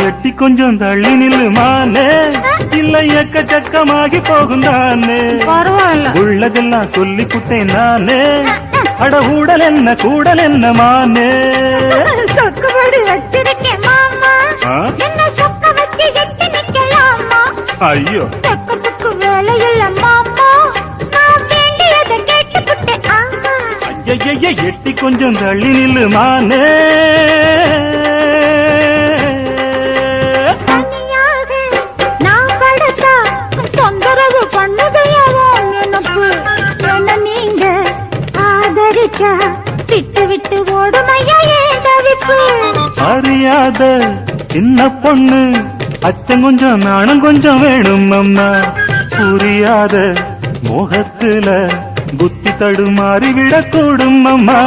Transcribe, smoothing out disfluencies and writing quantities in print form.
எட்டி கொஞ்சம் தள்ளி நில்லு மானே, இல்ல எக்கச்சக்கமாகி போகும் தானே. பரவாயில்ல, உள்ளதெல்லாம் சொல்லி குட்டேன் நானே, அட ஊடல் என்ன கூடல் என்ன மானே. சொக்குபடி வச்சிருக்கேன் மாமா, என்ன சொக்க வச்சு எட்டி நிக்கலாமா? ஐயோ சொக்கத்துக்கு வேலை இல்ல மாமா, நான் வேண்டியதை கேட்டு புட்டேன். ஆமா ஐய எட்டி கொஞ்சம் தள்ளி நில்லு மானே. தனியாக நான் படுத்தா தொந்தரவு பண்ணுதையாவோ நினப்பு. என்ன நீங்க ஆதரிச்சா விட்டு விட்டு ஓடுமையா ஏன் தவிப்பு? அறியாத சின்ன பொண்ணு, அச்சம் கொஞ்சம் நாணம் கொஞ்சம் வேணும் அம்மா. புரியாத மோகத்துல புத்தி தடுமாறி விடக்கூடும் அம்மா.